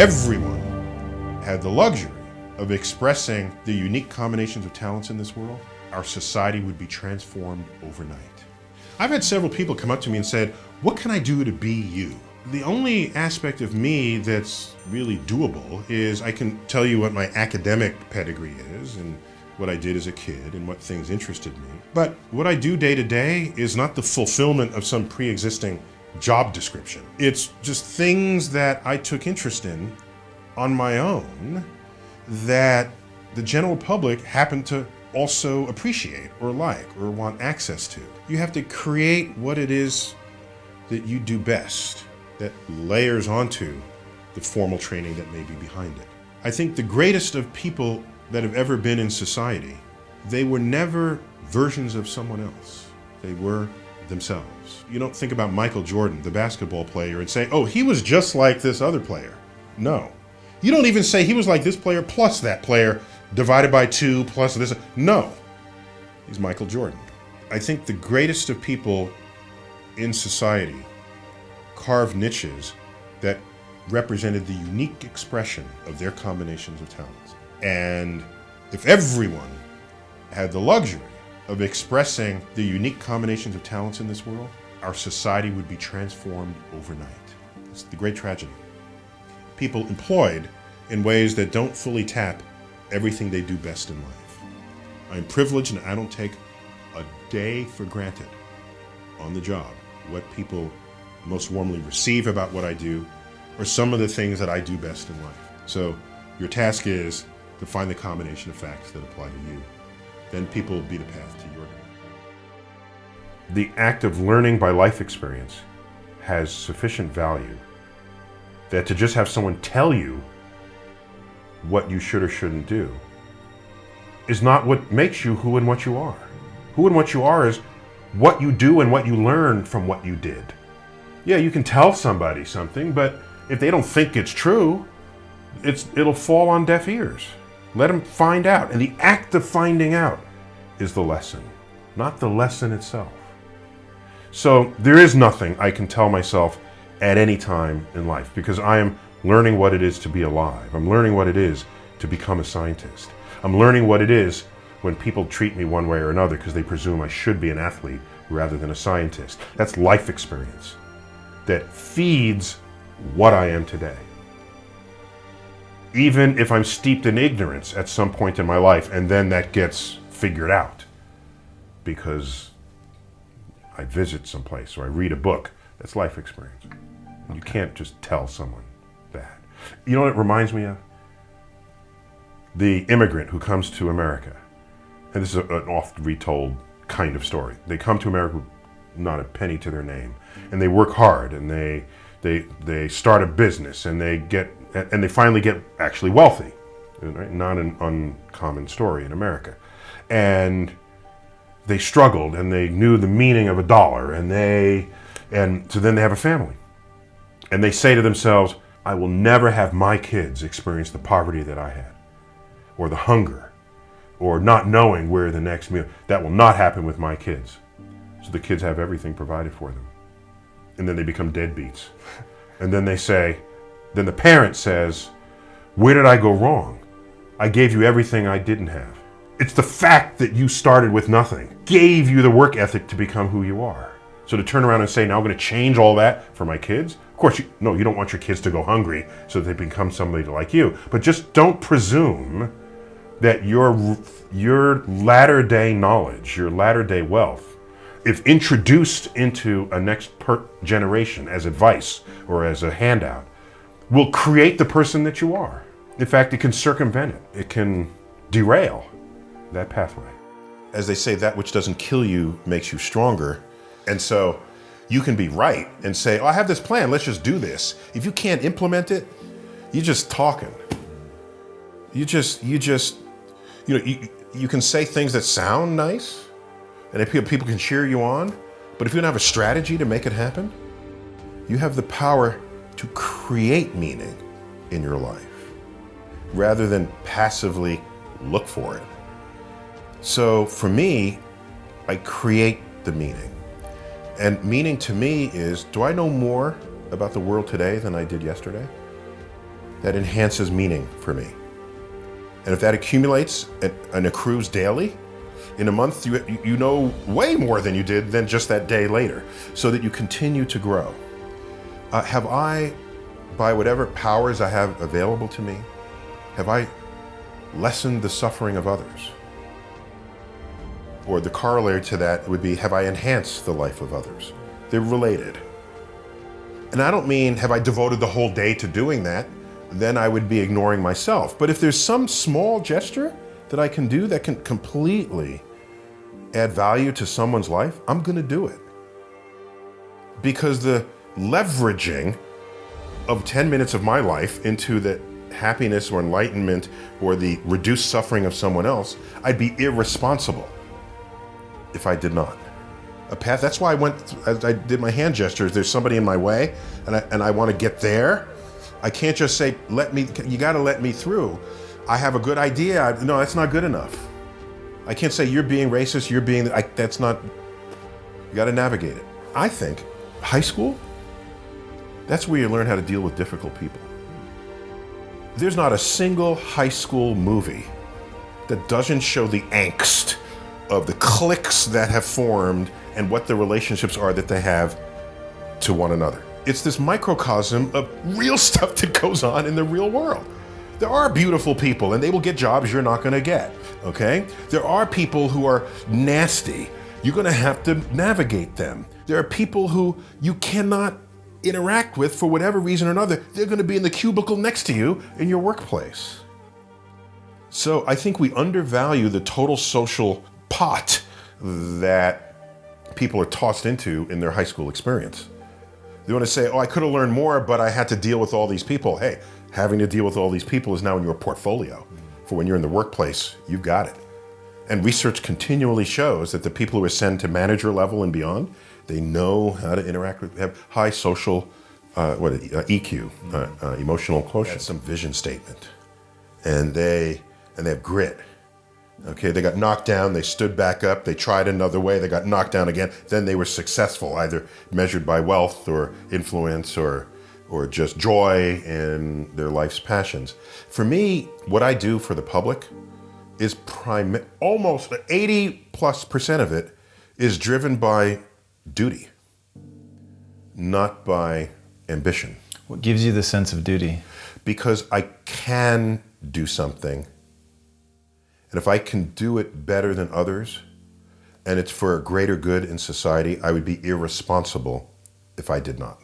everyone had the luxury of expressing the unique combinations of talents in this world, our society would be transformed overnight. I've had several people come up to me and said, "What can I do to be you?" The only aspect of me that's really doable is I can tell you what my academic pedigree is and what I did as a kid and what things interested me. But what I do day to day is not the fulfillment of some pre-existing job description. It's just things that I took interest in on my own that the general public happen to also appreciate or like or want access to. You have to create what it is that you do best that layers onto the formal training that may be behind it. I think the greatest of people that have ever been in society, they were never versions of someone else. They were themselves. You don't think about Michael Jordan, the basketball player, and say, "Oh, he was just like this other player." No. You don't even say he was like this player plus that player divided by 2 plus this. No. He's Michael Jordan. I think the greatest of people in society carved niches that represented the unique expression of their combinations of talents. And if everyone had the luxury of expressing the unique combinations of talents in this world, our society would be transformed overnight. It's the great tragedy. People employed in ways that don't fully tap everything they do best in life. I'm privileged and I don't take a day for granted on the job. What people most warmly receive about what I do are some of the things that I do best in life. So your task is to find the combination of facts that apply to you. Then people will be the path to your goal. The act of learning by life experience has sufficient value that to just have someone tell you what you should or shouldn't do is not what makes you who and what you are. Who and what you are is what you do and what you learn from what you did. Yeah, you can tell somebody something, but if they don't think it's true, it'll fall on deaf ears. Let them find out. And the act of finding out is the lesson, not the lesson itself. So there is nothing I can tell myself at any time in life because I am learning what it is to be alive. I'm learning what it is to become a scientist. I'm learning what it is when people treat me one way or another because they presume I should be an athlete rather than a scientist. That's life experience that feeds what I am today. Even if I'm steeped in ignorance at some point in my life, and then that gets figured out because I visit someplace or I read a book, that's life experience. Okay. You can't just tell someone that. You know what it reminds me of? The immigrant who comes to America. And this is an oft retold kind of story. They come to America with not a penny to their name, and they work hard, and they start a business, and they finally get actually wealthy. Right? Not an uncommon story in America. And they struggled, and they knew the meaning of a dollar, and so then they have a family. And they say to themselves, "I will never have my kids experience the poverty that I had, or the hunger, or not knowing where the next meal. That will not happen with my kids." So the kids have everything provided for them. And then they become deadbeats. And then then the parent says, "Where did I go wrong? I gave you everything I didn't have." It's the fact that you started with nothing, gave you the work ethic to become who you are. So to turn around and say, "Now I'm going to change all that for my kids," of course, you don't want your kids to go hungry so that they become somebody like you. But just don't presume that your latter day knowledge, your latter day wealth, if introduced into a next generation as advice or as a handout, will create the person that you are. In fact, it can circumvent it. It can derail that pathway. As they say, that which doesn't kill you makes you stronger. And so you can be right and say, "Oh, I have this plan, let's just do this." If you can't implement it, you're just talking. You can say things that sound nice, and if people can cheer you on, but if you don't have a strategy to make it happen, you have the power to create meaning in your life rather than passively look for it. So for me, I create the meaning. And meaning to me is, do I know more about the world today than I did yesterday? that enhances meaning for me. And if that accumulates and accrues daily, in a month you know way more than you did than just that day later, so that you continue to grow. Have I, by whatever powers I have available to me, have I lessened the suffering of others? Or the corollary to that would be, have I enhanced the life of others? They're related. And I don't mean, have I devoted the whole day to doing that? Then I would be ignoring myself. But if there's some small gesture that I can do that can completely add value to someone's life, I'm gonna do it. Because the leveraging of 10 minutes of my life into the happiness or enlightenment or the reduced suffering of someone else, I'd be irresponsible if I did not. A path, that's why as I did my hand gestures, there's somebody in my way and I want to get there. I can't just say, you gotta let me through. I have a good idea. No, that's not good enough. I can't say you're being racist, that's not, you gotta navigate it. I think high school, that's where you learn how to deal with difficult people. There's not a single high school movie that doesn't show the angst of the cliques that have formed and what the relationships are that they have to one another. It's this microcosm of real stuff that goes on in the real world. There are beautiful people and they will get jobs you're not gonna get, okay? There are people who are nasty. You're gonna have to navigate them. There are people who you cannot interact with for whatever reason or another. They're gonna be in the cubicle next to you in your workplace. So I think we undervalue the total social pot that people are tossed into in their high school experience. They want to say, oh, I could have learned more, but I had to deal with all these people. Hey, having to deal with all these people is now in your portfolio. For when you're in the workplace, you've got it. And research continually shows that the people who ascend to manager level and beyond, they know how to interact with, have high social, EQ, emotional quotient. That's some vision statement. And they have grit. Okay, they got knocked down, they stood back up, they tried another way, they got knocked down again, then they were successful, either measured by wealth or influence or just joy in their life's passions. For me, what I do for the public is almost 80+% of it is driven by duty, not by ambition. What gives you the sense of duty? Because I can do something. And if I can do it better than others, and it's for a greater good in society, I would be irresponsible if I did not.